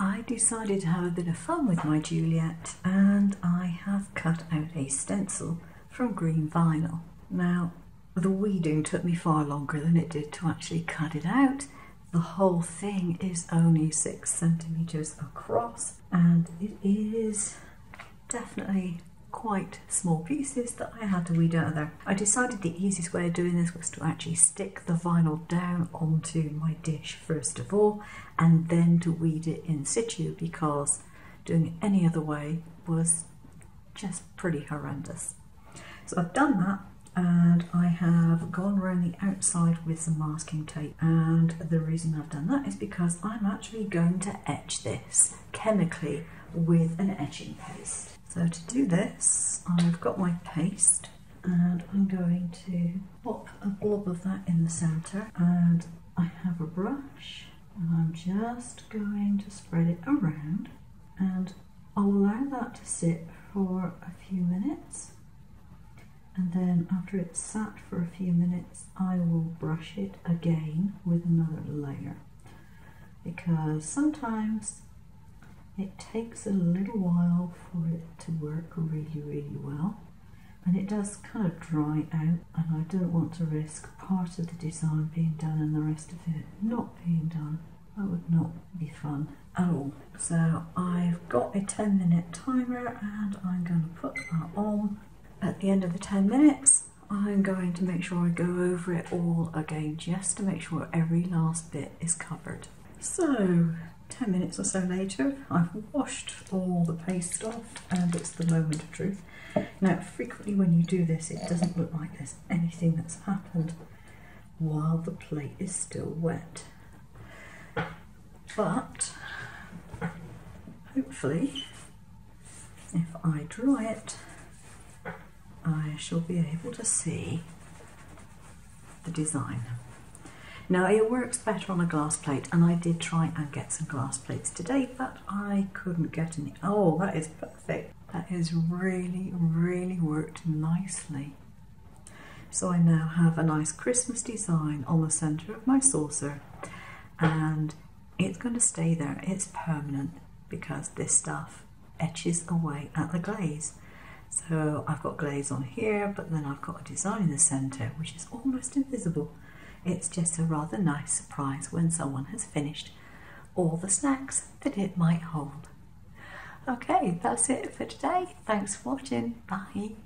I decided to have a bit of fun with my Juliet, and I have cut out a stencil from green vinyl. Now, the weeding took me far longer than it did to actually cut it out. The whole thing is only 6 centimeters across, and it is definitely quite small pieces that I had to weed out of there. I decided the easiest way of doing this was to actually stick the vinyl down onto my dish first of all, and then to weed it in situ, because doing it any other way was just pretty horrendous. So I've done that, and I have gone around the outside with some masking tape, and the reason I've done that is because I'm actually going to etch this chemically with an etching paste. So to do this, I've got my paste, and I'm going to pop a blob of that in the centre, and I have a brush, and I'm just going to spread it around, and I'll allow that to sit for a few minutes, and then after it's sat for a few minutes I will brush it again with another layer, because sometimes it takes a little while for it to work really well, and it does kind of dry out, and I don't want to risk part of the design being done and the rest of it not being done. That would not be fun at all. So I've got a 10-minute timer, and I'm going to put that on. At the end of the 10 minutes, I'm going to make sure I go over it all again, just to make sure every last bit is covered. So 10 minutes or so later, I've washed all the paste off, and it's the moment of truth. Now, frequently when you do this, it doesn't look like there's anything that's happened while the plate is still wet. But hopefully, if I dry it, I shall be able to see the design. Now, it works better on a glass plate, and I did try and get some glass plates today, but I couldn't get any. Oh, that is perfect. That is really worked nicely. So I now have a nice Christmas design on the centre of my saucer, and it's going to stay there. It's permanent because this stuff etches away at the glaze. So I've got glaze on here, but then I've got a design in the centre which is almost invisible. It's just a rather nice surprise when someone has finished all the snacks that it might hold. Okay, that's it for today. Thanks for watching. Bye.